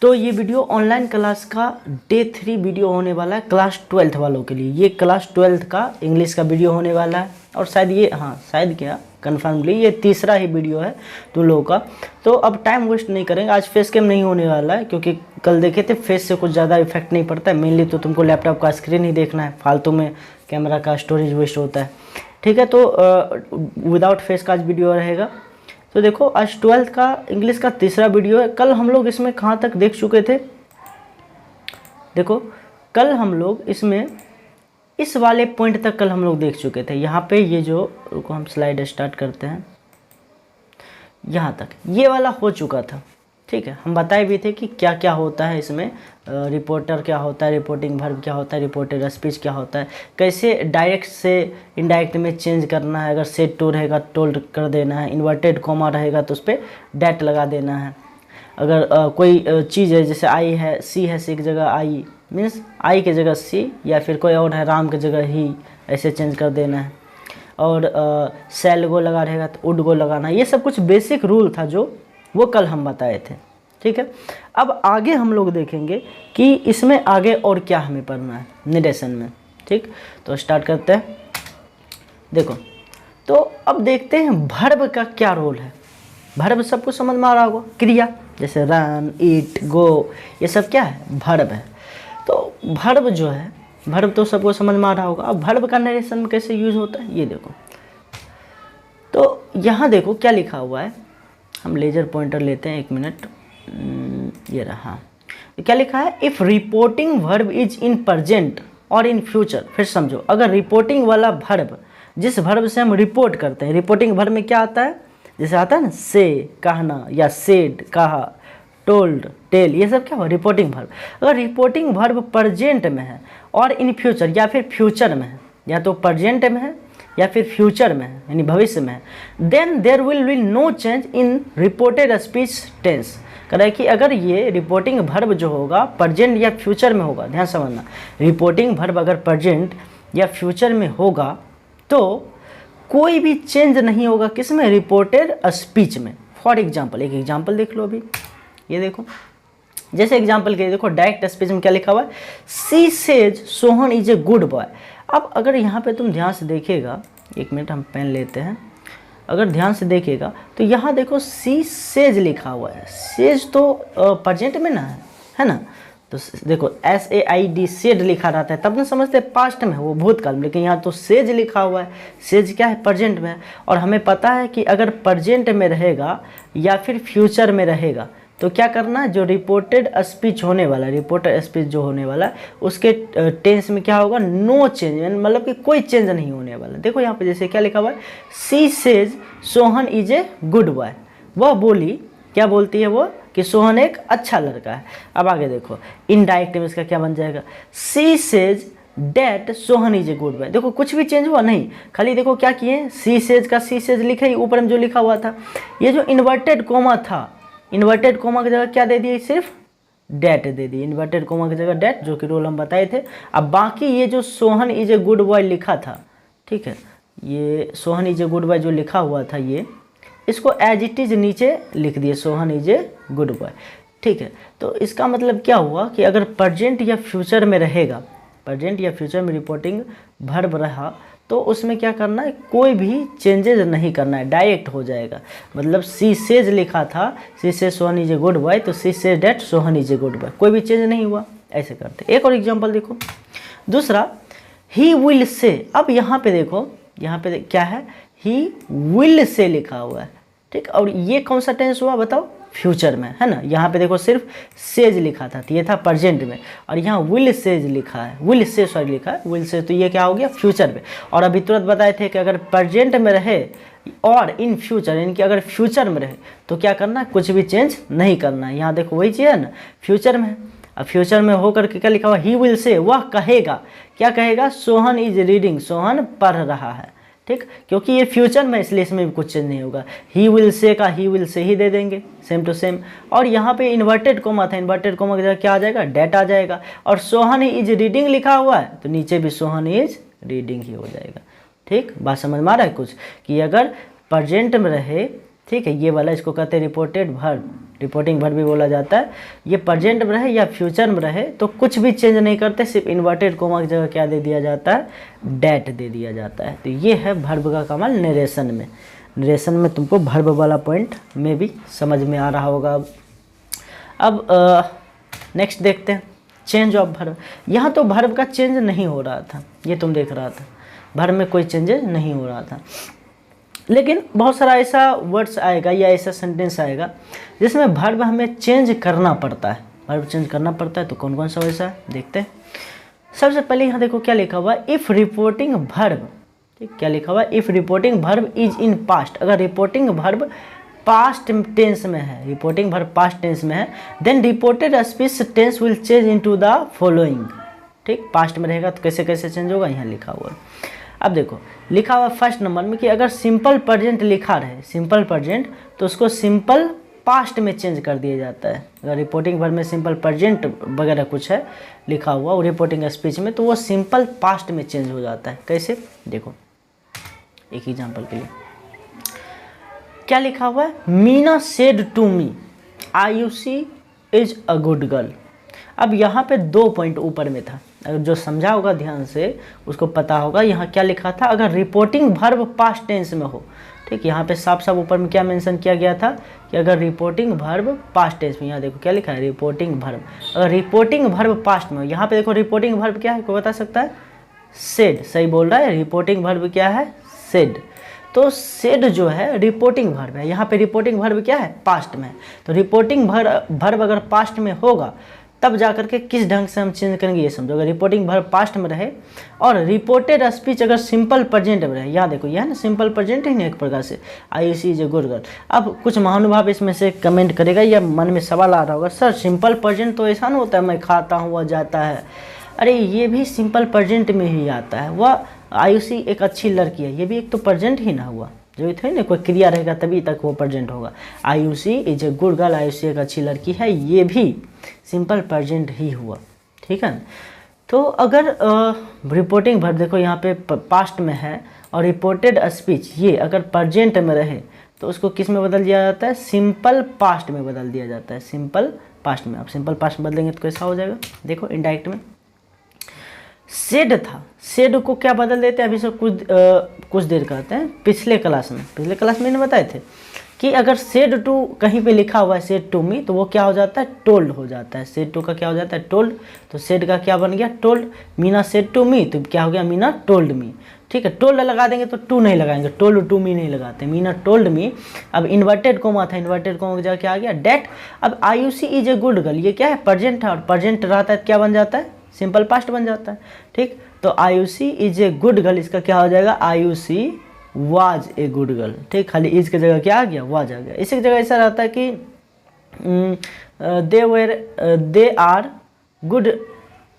तो ये video online class का डे 3 वीडियो होने वाला है क्लास 12th वालों के लिए। ये क्लास 12th का इंग्लिश का वीडियो होने वाला है और शायद ये शायद क्या कन्फर्मली ये तीसरा ही वीडियो है तुम लोगों का। तो अब टाइम वेस्ट नहीं करेंगे, आज फेस कैम नहीं होने वाला है क्योंकि कल देखे थे फेस से कुछ ज़्यादा इफेक्ट नहीं पड़ता है। मेनली तो तुमको लैपटॉप का स्क्रीन ही देखना है, फालतू में कैमरा का स्टोरेज वेस्ट होता है। ठीक है, तो विदाउट फेस का आज वीडियो रहेगा। तो देखो आज 12th का इंग्लिश का तीसरा वीडियो है। कल हम लोग इसमें कहाँ तक देख चुके थे, देखो कल हम लोग इसमें इस वाले पॉइंट तक कल हम लोग देख चुके थे। यहाँ पे ये जो रुको हम स्लाइड स्टार्ट करते हैं, यहाँ तक ये वाला हो चुका था। ठीक है, हम बताए भी थे कि क्या क्या होता है इसमें, रिपोर्टर क्या होता है, रिपोर्टिंग वर्ब क्या होता है, रिपोर्टेड स्पीच क्या होता है, कैसे डायरेक्ट से इनडायरेक्ट में चेंज करना है। अगर सेट टू रहेगा टोल्ड कर देना है, इन्वर्टेड कॉमा रहेगा तो उस पर डैट लगा देना है। अगर कोई चीज़ है जैसे आई है, सी है, सी की जगह आई मीन्स आई की जगह सी, या फिर कोई और है राम की जगह ही, ऐसे चेंज कर देना है। और सेल गो लगा रहेगा तो उड गो लगाना है। ये सब कुछ बेसिक रूल था जो वो कल हम बताए थे। ठीक है, अब आगे हम लोग देखेंगे कि इसमें आगे और क्या हमें पढ़ना है निरेशन में। ठीक, तो स्टार्ट करते हैं। देखो तो अब देखते हैं वर्ब का क्या रोल है। वर्ब सबको समझ में आ रहा होगा, क्रिया जैसे रन, ईट, गो, ये सब क्या है, वर्ब है। तो वर्ब जो है, वर्ब तो सबको समझ में आ रहा होगा। अब वर्ब का नरेशन में कैसे यूज होता है ये देखो। तो यहाँ देखो क्या लिखा हुआ है, हम लेजर पॉइंटर लेते हैं, 1 मिनट, ये रहा। क्या लिखा है, if reporting verb is in present और इन फ्यूचर। फिर समझो, अगर रिपोर्टिंग वाला वर्ब, जिस वर्ब से हम रिपोर्ट करते हैं, रिपोर्टिंग वर्ब में क्या आता है, जैसे आता है ना से, कहना, या सेड, कहा, टोल्ड, टेल, ये सब क्या हो, रिपोर्टिंग वर्ब। अगर रिपोर्टिंग वर्ब प्रेजेंट में है और इन फ्यूचर या फिर फ्यूचर में है, या तो प्रेजेंट में है या फिर फ्यूचर में है यानी भविष्य में है, then there will be no change in reported speech tense. कह रहा है कि अगर ये रिपोर्टिंग वर्ब जो होगा प्रेजेंट या फ्यूचर में होगा, ध्यान समझना, रिपोर्टिंग वर्ब अगर प्रेजेंट या फ्यूचर में होगा तो कोई भी चेंज नहीं होगा किसमें, रिपोर्टेड स्पीच में। फॉर एग्जाम्पल, एक एग्जाम्पल देख लो अभी, ये देखो जैसे एग्जाम्पल के देखो डायरेक्ट स्पीच में क्या लिखा हुआ है, सी says Sohan is a good boy. अब अगर यहाँ पे तुम ध्यान से देखेगा, 1 मिनट हम पेन लेते हैं, अगर ध्यान से देखेगा तो यहाँ देखो सी सेज लिखा हुआ है। सेज तो प्रेजेंट में ना है ना, तो देखो SAID सेड लिखा रहता है तब ना समझते पास्ट में, वो भूतकाल में, लेकिन यहाँ तो सेज लिखा हुआ है। सेज क्या है, प्रेजेंट में है। और हमें पता है कि अगर प्रेजेंट में रहेगा या फिर फ्यूचर में रहेगा तो क्या करना है, जो रिपोर्टेड स्पीच होने वाला, रिपोर्टेड स्पीच जो होने वाला उसके टेंस में क्या होगा, नो चेंज, मतलब कि कोई चेंज नहीं होने वाला। देखो यहाँ पे जैसे क्या लिखा हुआ है, सी says Sohan is a good boy. वह बोली, क्या बोलती है वो, कि सोहन एक अच्छा लड़का है। अब आगे देखो इनडायरेक्ट में इसका क्या बन जाएगा, she says that Sohan is a good boy. देखो कुछ भी चेंज हुआ नहीं, खाली देखो क्या किए, सी सेज का सी सेज लिखा ही, ऊपर में जो लिखा हुआ था, ये जो इन्वर्टेड कोमा था, इन्वर्टेड कोमा की जगह क्या दे दिए, सिर्फ डेट दे दी, इन्वर्टेड कोमा की जगह डेट, जो कि रोल हम बताए थे। अब बाकी ये जो Sohan is a good boy लिखा था, ठीक है, ये Sohan is a good boy जो लिखा हुआ था, ये इसको एज इट इज नीचे लिख दिए, Sohan is a good boy. ठीक है, तो इसका मतलब क्या हुआ कि अगर प्रेजेंट या फ्यूचर में रहेगा, प्रेजेंट या फ्यूचर में रिपोर्टिंग वर्ब रहा तो उसमें क्या करना है, कोई भी चेंजेज नहीं करना है, डायरेक्ट हो जाएगा। मतलब सी सेज लिखा था, she says Sohan is a good boy, तो she says that Sohan is a good boy, कोई भी चेंज नहीं हुआ। ऐसे करते। एक और एग्जांपल देखो, दूसरा, ही विल से। अब यहाँ पे देखो, यहाँ पे क्या है, ही विल से लिखा हुआ है। ठीक, और ये कौन सा टेंस हुआ बताओ, फ्यूचर में, है ना। यहाँ पे देखो सिर्फ सेज लिखा था, तो ये था प्रेजेंट में, और यहाँ विल सेज लिखा है, विल से सॉरी लिखा है, विल से, तो ये क्या हो गया, फ्यूचर में। और अभी तुरंत बताए थे कि अगर प्रेजेंट में रहे और इन फ्यूचर, यानी कि अगर फ्यूचर में रहे तो क्या करना है, कुछ भी चेंज नहीं करना है। यहाँ देखो वही चीज़ है ना, फ्यूचर में। अब फ्यूचर में होकर के क्या लिखा हुआ, ही विल से, वह कहेगा, क्या कहेगा, सोहन इज रीडिंग, सोहन पढ़ रहा है। ठीक, क्योंकि ये फ्यूचर में, इसलिए इसमें भी कुछ चेंज नहीं होगा। ही विल से का ही विल से ही दे देंगे, सेम टू सेम। और यहाँ पे इन्वर्टेड कोमा था, इन्वर्टेड कोमा की जगह क्या आ जाएगा, डेट आ जाएगा। और सोहन इज रीडिंग लिखा हुआ है तो नीचे भी सोहन इज रीडिंग ही हो जाएगा। ठीक, बात समझ में आ रहा है कुछ, कि अगर प्रेजेंट में रहे, ठीक है, ये वाला इसको कहते हैं रिपोर्टेड वर्ब, रिपोर्टिंग वर्ब भी बोला जाता है। ये प्रेजेंट में रहे या फ्यूचर में रहे तो कुछ भी चेंज नहीं करते, सिर्फ इन्वर्टेड कोमा की जगह क्या दे दिया जाता है, डेट दे दिया जाता है। तो ये है वर्ब का कमाल नरेशन में। नरेशन में तुमको वर्ब वाला पॉइंट में भी समझ में आ रहा होगा। अब नेक्स्ट देखते हैं चेंज ऑफ वर्ब। यहाँ तो वर्ब का चेंज नहीं हो रहा था, ये तुम देख रहा था, वर्ब में कोई चेंजेस नहीं हो रहा था, लेकिन बहुत सारा ऐसा वर्ड्स आएगा या ऐसा सेंटेंस आएगा जिसमें वर्ब हमें चेंज करना पड़ता है। वर्ब चेंज करना पड़ता है तो कौन कौन सा वैसा है देखते हैं। सबसे पहले यहाँ देखो क्या लिखा हुआ है, इफ़ रिपोर्टिंग वर्ब, ठीक, क्या लिखा हुआ है, if reporting verb is in past. अगर रिपोर्टिंग वर्ब पास्ट टेंस में है, रिपोर्टिंग वर्ब पास्ट टेंस में है, then reported speech tense will change into the following. ठीक, पास्ट में रहेगा तो कैसे कैसे चेंज होगा, यहाँ लिखा हुआ है। अब देखो लिखा हुआ फर्स्ट नंबर में कि अगर सिंपल प्रेजेंट लिखा रहे, सिंपल प्रेजेंट, तो उसको सिंपल पास्ट में चेंज कर दिया जाता है। अगर रिपोर्टिंग वर्ब में सिंपल प्रेजेंट वगैरह कुछ है लिखा हुआ वो रिपोर्टिंग स्पीच में, तो वो सिंपल पास्ट में चेंज हो जाता है। कैसे देखो, एक एग्जांपल के लिए क्या लिखा हुआ है, Meena said to me Ayushi is a good girl. अब यहाँ पे 2 पॉइंट ऊपर में था, अगर जो समझा होगा ध्यान से उसको पता होगा यहाँ क्या लिखा था। अगर रिपोर्टिंग वर्ब पास्ट टेंस में हो, ठीक, यहाँ पे साफ साफ ऊपर में क्या मेंशन किया गया था कि अगर रिपोर्टिंग वर्ब पास्ट टेंस में, यहाँ देखो क्या लिखा है, रिपोर्टिंग वर्ब, अगर रिपोर्टिंग वर्ब पास्ट में हो, यहाँ पे देखो रिपोर्टिंग वर्ब क्या है, कोई बता सकता है, सेड, सही बोल रहा है, रिपोर्टिंग वर्ब क्या है, सेड। तो सेड जो है रिपोर्टिंग वर्ब है, यहाँ पे रिपोर्टिंग वर्ब क्या है, पास्ट में है। तो रिपोर्टिंग वर्ब अगर पास्ट में होगा तब जा करके किस ढंग से हम चेंज करेंगे ये समझो। अगर रिपोर्टिंग वर्ब पास्ट में रहे और रिपोर्टेड स्पीच अगर सिंपल प्रेजेंट में रहे, यहाँ देखो यह है ना सिंपल प्रेजेंट ही नहीं एक प्रकार से, Ayushi is a good girl. अब कुछ महानुभाव इसमें से कमेंट करेगा या मन में सवाल आ रहा होगा, सर सिंपल प्रेजेंट तो ऐसा ना होता है मैं खाता हूँ वह जाता है। अरे ये भी सिंपल प्रेजेंट में ही आता है, वह आयुषी एक अच्छी लड़की है, ये भी एक तो प्रेजेंट ही ना हुआ, जो थे ना कोई क्रिया रहेगा तभी तक वो प्रेजेंट होगा। Ayushi is a good girl, Ayushi एक अच्छी लड़की है, ये भी सिंपल प्रेजेंट ही हुआ, ठीक है। तो अगर रिपोर्टिंग वर्ब देखो यहाँ पे पास्ट में है और रिपोर्टेड स्पीच ये अगर प्रेजेंट में रहे तो उसको किस में बदल दिया जाता है, सिंपल पास्ट में बदल दिया जाता है, सिंपल पास्ट में। अब सिंपल पास्ट में बदलेंगे तो कैसा हो जाएगा, देखो इनडायरेक्ट में सेड था, सेड को क्या बदल देते हैं, अभी से कुछ देर कहते हैं पिछले क्लास में मैंने बताए थे कि अगर सेड टू कहीं पे लिखा हुआ है सेड टू मी तो वो क्या हो जाता है, टोल्ड हो जाता है। सेड टू का क्या हो जाता है, टोल्ड। तो सेड का क्या बन गया, told. Meena said to me तो क्या हो गया, मीना टोल्ड मी, ठीक है। टोल्ड लगा देंगे तो टू नहीं लगाएंगे, टोल्ड टू मी नहीं लगाते, मीना टोल्ड मी। अब इन्वर्टेड कोमा था, इन्वर्टेड कोमा की जगह क्या आ गया, डेट। अब Ayushi is a good girl, ये क्या है, प्रेजेंट है और प्रेजेंट रहता है क्या बन जाता है, सिंपल पास्ट बन जाता है, ठीक। तो Ayushi is a good girl, इसका क्या हो जाएगा, Ayushi was a good girl, ठीक। खाली इज की जगह क्या आ गया, वाज आ गया। इसी जगह ऐसा रहता है कि दे आर गुड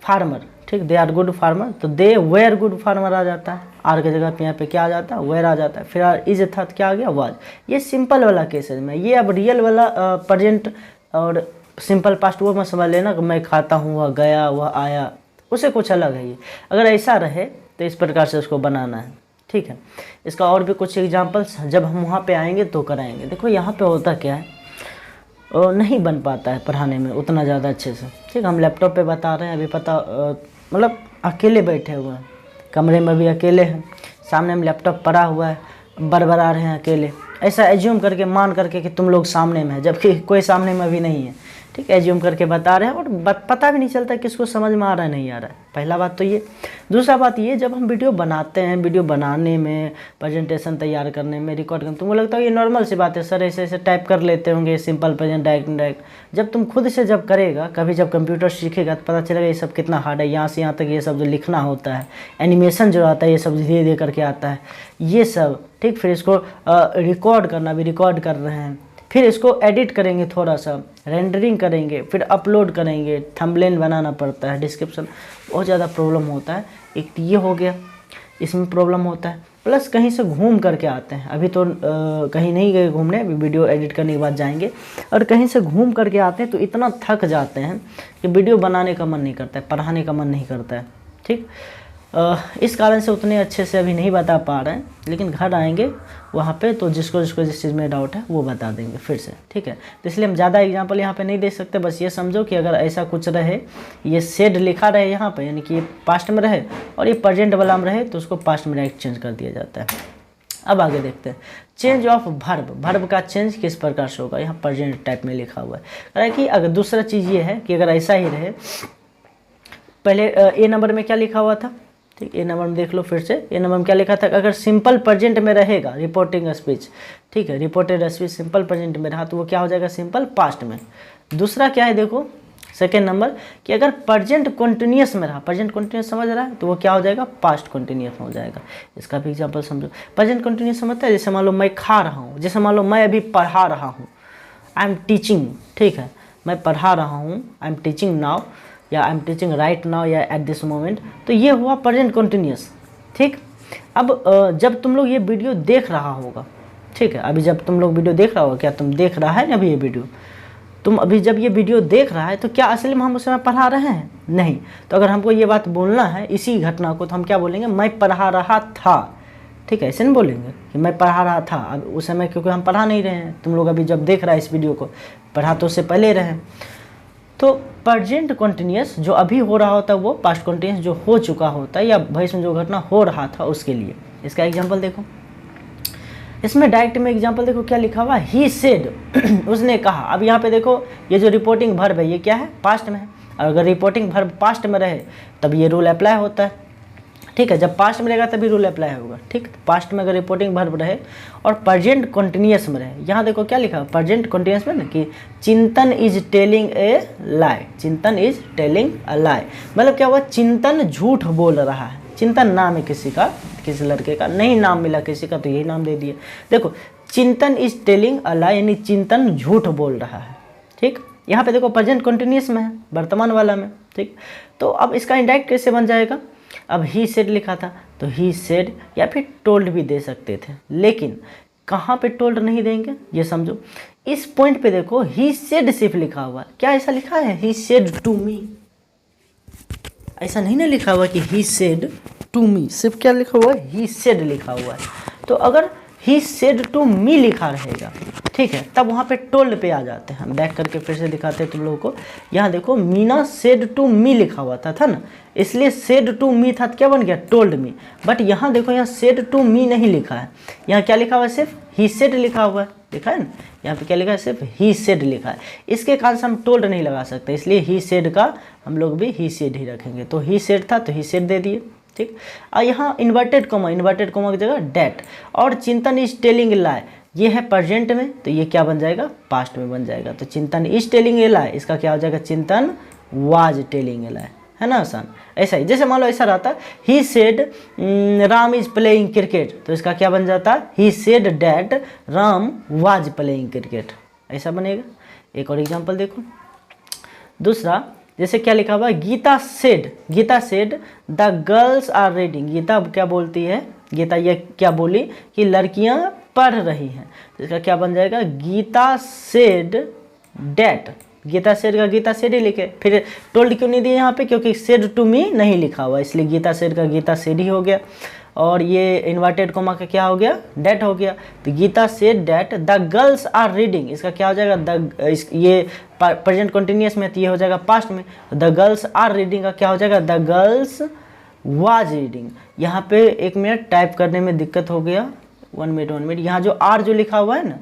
फार्मर, ठीक, दे आर गुड फार्मर, तो दे वेयर गुड फार्मर आ जाता है, आर की जगह पे यहाँ पे क्या आ जाता है, वेयर आ जाता है। फिर इज था तो क्या आ गया, वाज। ये सिंपल वाला केसेज में। ये अब रियल वाला प्रेजेंट और सिंपल पास्ट वो मत समझ लेना कि मैं खाता हूँ, वह गया, वह आया, उसे कुछ अलग है ये। अगर ऐसा रहे तो इस प्रकार से उसको बनाना है, ठीक है। इसका और भी कुछ एग्जांपल्स जब हम वहाँ पे आएंगे तो कराएंगे। देखो यहाँ पे होता क्या है, नहीं बन पाता है पढ़ाने में उतना ज़्यादा अच्छे से, ठीक। हम लैपटॉप पे बता रहे हैं, अभी पता मतलब अकेले बैठे हुए हैं, कमरे में भी अकेले हैं, सामने में लैपटॉप पड़ा हुआ है, बरबरा रहे हैं अकेले, ऐसा एज्यूम करके मान करके कि तुम लोग सामने में है, जबकि कोई सामने में भी नहीं है, ठीक। एज्यूम करके बता रहे हैं और पता भी नहीं चलता किसको समझ में आ रहा है नहीं आ रहा है। पहला बात तो ये। दूसरा बात ये, जब हम वीडियो बनाते हैं, वीडियो बनाने में, प्रेजेंटेशन तैयार करने में, रिकॉर्ड करने में, तुमको लगता है ये नॉर्मल सी बात है, सर ऐसे ऐसे टाइप कर लेते होंगे, सिंपल प्रेजेंट, डायरेक्ट। जब तुम खुद से जब करेगा, कभी जब कंप्यूटर सीखेगा तो पता चलेगा ये सब कितना हार्ड है। यहाँ से यहाँ तक ये सब जो लिखना होता है, एनिमेशन जो आता है, ये सब धीरे धीरे करके आता है ये सब, ठीक। फिर इसको रिकॉर्ड करना, भी रिकॉर्ड कर रहे हैं, फिर इसको एडिट करेंगे, थोड़ा सा रेंडरिंग करेंगे, फिर अपलोड करेंगे, थंबनेल बनाना पड़ता है, डिस्क्रिप्शन, बहुत ज़्यादा प्रॉब्लम होता है। एक ये हो गया, इसमें प्रॉब्लम होता है, प्लस कहीं से घूम करके आते हैं। अभी तो कहीं नहीं गए घूमने, अभी वीडियो एडिट करने के बाद जाएंगे, और कहीं से घूम करके आते हैं तो इतना थक जाते हैं कि वीडियो बनाने का मन नहीं करता है, पढ़ाने का मन नहीं करता है, ठीक। इस कारण से उतने अच्छे से अभी नहीं बता पा रहे हैं, लेकिन घर आएंगे वहाँ पे तो जिसको जिसको जिस चीज़ में डाउट है वो बता देंगे फिर से, ठीक है। तो इसलिए हम ज़्यादा एग्जांपल यहाँ पे नहीं दे सकते। बस ये समझो कि अगर ऐसा कुछ रहे, ये सेड लिखा रहे यहाँ पे, यानी कि ये पास्ट में रहे और ये प्रेजेंट वाला में रहे, तो उसको पास्ट में डायरेक्ट चेंज कर दिया जाता है। अब आगे देखते हैं चेंज ऑफ वर्ब। वर्ब का चेंज किस प्रकार से होगा, यहाँ प्रेजेंट टाइप में लिखा हुआ है। अरे कि अगर दूसरा चीज़ ये है कि अगर ऐसा ही रहे, पहले ए नंबर में क्या लिखा हुआ था, ठीक, ए नंबर में देख लो फिर से, ए नंबर में क्या लिखा था, अगर सिंपल प्रेजेंट में रहेगा रिपोर्टिंग स्पीच, ठीक है, रिपोर्टेड स्पीच सिंपल प्रेजेंट में रहा तो वो क्या हो जाएगा, सिंपल पास्ट में। दूसरा क्या है देखो सेकेंड नंबर कि अगर प्रेजेंट कंटिन्यूअस में रहा, प्रेजेंट कंटिन्यूअस समझ रहा है, तो वो क्या हो जाएगा, पास्ट कंटिन्यूअस हो जाएगा। इसका भी एग्जांपल समझो। प्रेजेंट कंटिन्यूअस समझता है, जैसे मान लो मैं खा रहा हूँ, जैसे मान लो मैं अभी पढ़ा रहा हूँ, आई एम टीचिंग, ठीक है, मैं पढ़ा रहा हूँ, आई एम टीचिंग नाउ, या I am teaching right now, या एट दिस मोमेंट, तो ये हुआ प्रेजेंट कंटिन्यूअस, ठीक। अब जब तुम लोग ये वीडियो देख रहा होगा, ठीक है, अभी जब तुम लोग वीडियो देख रहा होगा, क्या तुम देख रहा है ना अभी ये वीडियो, तुम अभी जब ये वीडियो देख रहा है तो क्या असली में हम उस समय पढ़ा रहे हैं, नहीं। तो अगर हमको ये बात बोलना है इसी घटना को, तो हम क्या बोलेंगे, मैं पढ़ा रहा था, ठीक है, ऐसे नहीं बोलेंगे कि मैं पढ़ा रहा था अब उस समय, क्योंकि हम पढ़ा नहीं रहे हैं। तुम लोग अभी जब देख रहा है इस वीडियो को, पढ़ा तो उससे पहले रहे। तो प्रेजेंट कंटिन्यूअस जो अभी हो रहा होता है वो पास्ट कंटिन्यूअस जो हो चुका होता है या भविष्य में जो घटना हो रहा था उसके लिए। इसका एग्जांपल देखो, इसमें डायरेक्ट में एग्जांपल देखो क्या लिखा हुआ, ही सेड उसने कहा। अब यहाँ पे देखो ये जो रिपोर्टिंग वर्ब है ये क्या है, पास्ट में है। और अगर रिपोर्टिंग वर्ब पास्ट में रहे तब ये रूल अप्लाई होता है, ठीक है, जब पास्ट में रहेगा तभी रूल अप्लाई होगा, ठीक। पास्ट में अगर रिपोर्टिंग वर्ब रहे और प्रेजेंट कंटिन्यूअस में रहे, यहाँ देखो क्या लिखा है प्रेजेंट कंटिन्यूअस में ना, कि चिंतन इज टेलिंग ए लाई, चिंतन इज टेलिंग अ लाई, मतलब क्या हुआ, चिंतन झूठ बोल रहा है। चिंतन नाम है किसी का, किसी लड़के का, नहीं नाम मिला किसी का तो यही नाम दे दिए। देखो चिंतन इज टेलिंग अ लाई, यानी चिंतन झूठ बोल रहा है, ठीक। यहाँ पे देखो प्रेजेंट कंटिन्यूअस में है, वर्तमान वाला में, ठीक। तो अब इसका इंडायरेक्ट कैसे बन जाएगा, अब ही सेड लिखा था तो ही सेड या फिर टोल्ड भी दे सकते थे, लेकिन कहाँ पे टोल्ड नहीं देंगे ये समझो। इस पॉइंट पे देखो ही सेड सिर्फ लिखा हुआ है, क्या ऐसा लिखा है ही सेड टू मी, ऐसा नहीं ना लिखा हुआ कि ही सेड टू मी, सिर्फ क्या लिखा हुआ है, ही सेड लिखा हुआ है। तो अगर ही सेड टू मी लिखा रहेगा, ठीक है, तब वहाँ पे टोल्ड पे आ जाते हैं। हम बैक करके फिर से दिखाते हैं तुम लोगों को। यहाँ देखो मीना सेड टू मी लिखा हुआ था ना, इसलिए सेड टू मी था तो क्या बन गया, टोल्ड मी। बट यहाँ देखो यहाँ सेड टू मी नहीं लिखा है, यहाँ क्या लिखा हुआ है, सिर्फ ही सेड लिखा हुआ है, लिखा है ना, यहाँ पे क्या लिखा है, सिर्फ ही सेड लिखा है। इसके कारण से हम टोल्ड नहीं लगा सकते, इसलिए ही सेड का हम लोग भी ही सेड ही रखेंगे। तो ही सेड था तो ही सेड दे दिए, ठीक। और यहाँ इन्वर्टेड कोमा की जगह डेट, और चिंतन इज टेलिंग लाई, ये है प्रेजेंट में तो ये क्या बन जाएगा, पास्ट में बन जाएगा। तो चिंतन इज टेलिंग ए लाई, इसका क्या हो जाएगा, चिंतन वाज टेलिंग ए लाई, है ना आसान। ऐसा ही जैसे मान लो ऐसा रहता he said Ram is playing cricket, तो इसका क्या बन जाता, he said that Ram was playing cricket, ऐसा बनेगा। एक और एग्जांपल देखो, दूसरा जैसे क्या लिखा हुआ, Geeta said the girls are reading, Geeta क्या बोलती है, गीता ये क्या बोली कि लड़कियां पढ़ रही हैं, तो इसका क्या बन जाएगा, Geeta said that, Geeta said का गीता सेड ही लिखे, फिर टोल्ड क्यों नहीं दिए यहाँ पे, क्योंकि सेड टू मी नहीं लिखा हुआ, इसलिए गीता सेड का गीता सेड ही हो गया। और ये इन्वर्टेड कोमा का क्या हो गया, डैट हो गया। तो Geeta said that the girls are reading, इसका क्या हो जाएगा, ये प्रेजेंट कंटिन्यूअस में तो ये हो जाएगा पास्ट में, द गर्ल्स आर रीडिंग का क्या हो जाएगा, द गर्ल्स वाज रीडिंग। यहाँ पे एक मिनट टाइप करने में दिक्कत हो गया, 1 मिनट, यहाँ जो आर जो लिखा हुआ है ना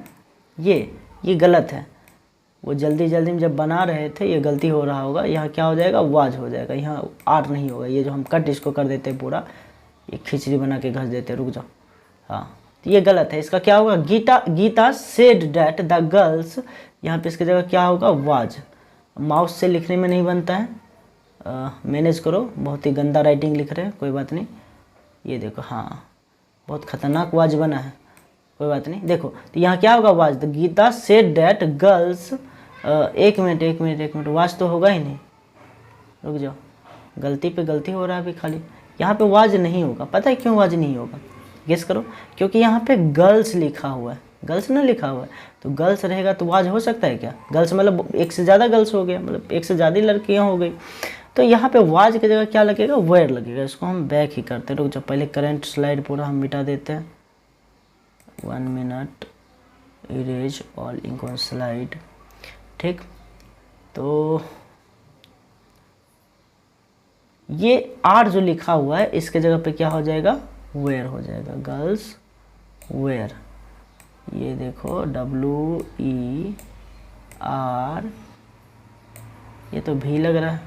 ये गलत है, वो जल्दी में जब बना रहे थे ये गलती हो रहा होगा, यहाँ क्या हो जाएगा, वाज हो जाएगा, यहाँ आर नहीं होगा। ये जो हम कट इसको कर देते हैं पूरा, ये खिचड़ी बना के घस देते, रुक जाओ, हाँ तो ये गलत है। इसका क्या होगा, Geeta said that the girls, यहाँ पे इसकी जगह क्या होगा, वाज। माउस से लिखने में नहीं बनता है, मैनेज करो, बहुत ही गंदा राइटिंग लिख रहे हैं, कोई बात नहीं। ये देखो, हाँ बहुत खतरनाक वाज बना है, कोई बात नहीं। देखो तो यहाँ क्या होगा, was, the Geeta said that girls, एक मिनट, वाज तो होगा ही नहीं, रुक जाओ, गलती पे गलती हो रहा है अभी खाली। यहाँ पे वाज नहीं होगा, पता है क्यों वाज नहीं होगा, गेस करो, क्योंकि यहाँ पे गर्ल्स लिखा हुआ है, गर्ल्स ना लिखा हुआ है, तो गर्ल्स रहेगा तो वाज हो सकता है क्या, गर्ल्स मतलब एक से ज़्यादा गर्ल्स हो गया, मतलब एक से ज़्यादा लड़कियाँ हो गई, तो यहाँ पे वाज की जगह क्या लगेगा, वेयर लगेगा। इसको हम बैक ही करते हैं। रुक जाओ, पहले करंट स्लाइड पूरा हम मिटा देते हैं। 1 minute, erase all ink on slide. ठीक, तो ये आर जो लिखा हुआ है इसके जगह पे क्या हो जाएगा, वेयर हो जाएगा। गर्ल्स वेयर, ये देखो WER, ये तो भी लग रहा है,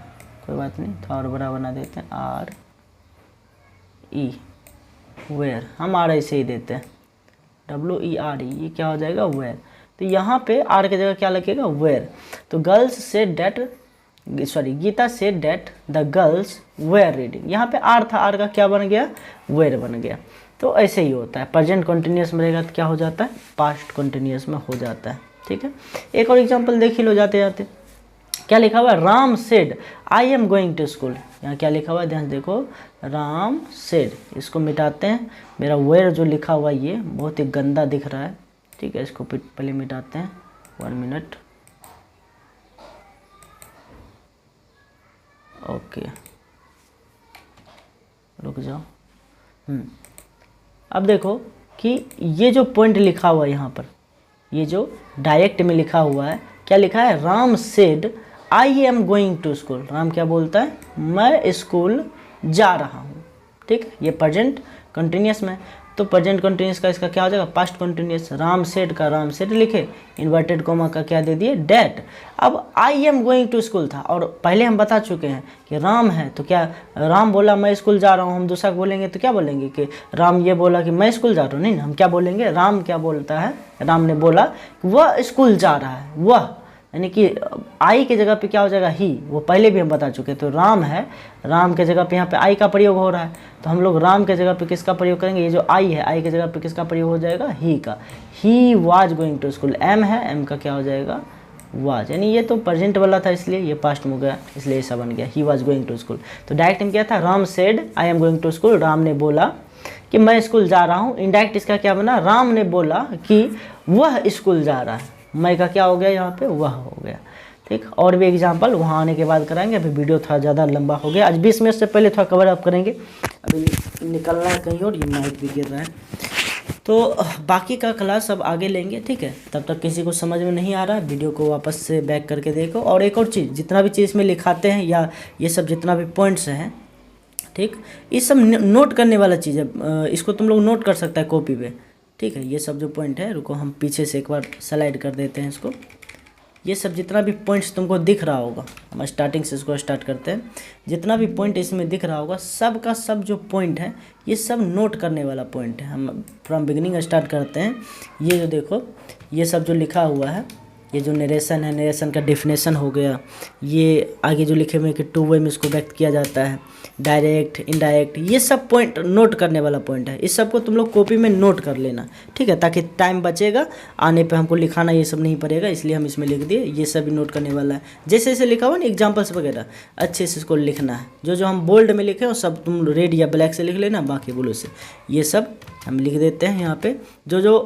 कोई बात नहीं, थोड़ा और बड़ा बना देते हैं। RE वेयर, हम आर ऐसे ही देते हैं। WERE, ये क्या हो जाएगा, वेयर। तो यहाँ पे आर की जगह क्या लगेगा, वेयर। तो girls said that, sorry, Geeta said that the girls were reading. यहाँ पे आर था, आर का क्या बन गया, वेयर बन गया। तो ऐसे ही होता है, प्रेजेंट कंटिन्यूअस में रहेगा तो क्या हो जाता है, पास्ट कंटिन्यूअस में हो जाता है। ठीक है, एक और एग्जांपल देख ही लो जाते जाते। क्या लिखा हुआ है, Ram said I am going to school. यहाँ क्या लिखा हुआ है, ध्यान देखो, राम सेड। इसको मिटाते हैं, मेरा वेयर जो लिखा हुआ है ये बहुत ही गंदा दिख रहा है। ठीक है, इसको पहले मिटाते हैं। 1 मिनट, ओके, रुक जाओ। अब देखो कि ये जो पॉइंट लिखा हुआ है यहाँ पर, ये जो डायरेक्ट में लिखा हुआ है, क्या लिखा है, Ram said I am going to school. Ram क्या बोलता है, मैं स्कूल जा रहा हूँ। ठीक है, ये प्रेजेंट कंटिन्यूअस में, तो प्रेजेंट कंटिन्यूअस का इसका क्या हो जाएगा, पास्ट कंटिन्यूअस। राम सेड का राम सेड लिखे, इन्वर्टेड कोमा का क्या दे दिए, डैट। अब I am going to school था, और पहले हम बता चुके हैं कि राम है तो क्या, राम बोला मैं स्कूल जा रहा हूँ, हम दूसरा बोलेंगे तो क्या बोलेंगे कि राम ये बोला कि मैं स्कूल जा रहा हूँ, नहीं, हम क्या बोलेंगे, राम क्या बोलता है, राम ने बोला वह स्कूल जा रहा है, वह, यानी कि आई की जगह पे क्या हो जाएगा, ही। वो पहले भी हम बता चुके, तो राम है, राम के जगह पे यहाँ पे आई का प्रयोग हो रहा है, तो हम लोग राम के जगह पे किसका प्रयोग करेंगे, ये जो आई है, आई के जगह पे किसका प्रयोग हो जाएगा, ही का। He was going to school, am है, एम का क्या हो जाएगा, वाज, यानी ये तो प्रेजेंट वाला था इसलिए ये पास्ट में गया, इसलिए ऐसा बन गया, he was going to school. तो डायरेक्ट में क्या था, Ram said I am going to school, Ram ने बोला कि मैं स्कूल जा रहा हूँ। इनडायरेक्ट इसका क्या बना, राम ने बोला कि वह स्कूल जा रहा है, मैं का क्या हो गया यहाँ पे, वह हो गया। ठीक, और भी एग्जांपल वहाँ आने के बाद कराएंगे, अभी वीडियो थोड़ा ज़्यादा लंबा हो गया, आज 20 मिनट से पहले थोड़ा कवर अप करेंगे, अभी निकलना है कहीं और, ये माइक भी गिर रहा है। तो बाकी का क्लास अब आगे लेंगे। ठीक है, तब तक किसी को समझ में नहीं आ रहा है, वीडियो को वापस से बैक करके देखो। और एक और चीज़, जितना भी चीज़ में लिखाते हैं या ये सब जितना भी पॉइंट्स हैं, ठीक, ये सब नोट करने वाला चीज़ है, इसको तुम लोग नोट कर सकता है कॉपी पे। ठीक है, ये सब जो पॉइंट है, रुको हम पीछे से एक बार स्लाइड कर देते हैं इसको। ये सब जितना भी पॉइंट्स तुमको दिख रहा होगा, हम स्टार्टिंग से इसको स्टार्ट करते हैं। जितना भी पॉइंट इसमें दिख रहा होगा, सब का सब जो पॉइंट है ये सब नोट करने वाला पॉइंट है। हम फ्रॉम बिगिनिंग स्टार्ट करते हैं। ये जो देखो, ये सब जो लिखा हुआ है, ये जो नरेशन है, नरेशन का डेफिनेशन हो गया, ये आगे जो लिखे हुए कि 2 वे में इसको व्यक्त किया जाता है, डायरेक्ट, इनडायरेक्ट, ये सब पॉइंट नोट करने वाला पॉइंट है। इस सब को तुम लोग कॉपी में नोट कर लेना। ठीक है, ताकि टाइम बचेगा, आने पे हमको लिखाना ये सब नहीं पड़ेगा, इसलिए हम इसमें लिख दिए। ये सब भी नोट करने वाला है, जैसे जैसे लिखा हुआ ना एग्जाम्पल्स वगैरह, अच्छे से इसको लिखना है। जो जो हम बोल्ड में लिखे वो सब तुम रेड या ब्लैक से लिख लेना, बाकी ब्लू से। ये सब हम लिख देते हैं यहाँ पे। जो जो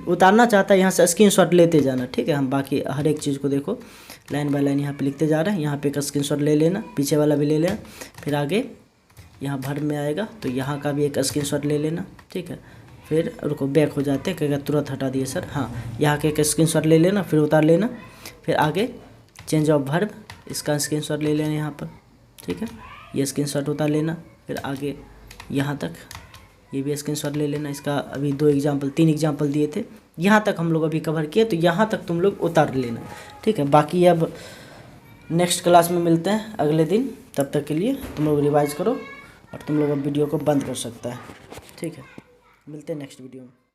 उतारना चाहता है यहाँ से स्क्रीनशॉट लेते जाना। ठीक है, हम बाकी हर एक चीज़ को देखो लाइन बाय लाइन यहाँ पे लिखते जा रहे हैं। यहाँ पे एक स्क्रीनशॉट ले लेना, पीछे वाला भी ले लेना, फिर आगे यहाँ भर में आएगा तो यहाँ का भी एक स्क्रीनशॉट ले लेना। ठीक है, फिर रुको बैक हो जाते, कहेगा तुरंत हटा दिए सर, हाँ, यहाँ के एक स्क्रीनशॉट ले लेना, फिर उतार लेना, फिर आगे चेंज ऑफ वर्ब, इसका स्क्रीनशॉट ले लेना यहाँ पर। ठीक है, ये स्क्रीनशॉट उतार लेना, फिर आगे यहाँ तक ये भी स्क्रीनशॉट ले लेना। इसका अभी 3 एग्जाम्पल दिए थे, यहाँ तक हम लोग अभी कवर किए, तो यहाँ तक तुम लोग उतार लेना। ठीक है, बाकी अब नेक्स्ट क्लास में मिलते हैं अगले दिन। तब तक के लिए तुम लोग रिवाइज करो और तुम लोग अब वीडियो को बंद कर सकता है। ठीक है, मिलते हैं नेक्स्ट वीडियो में।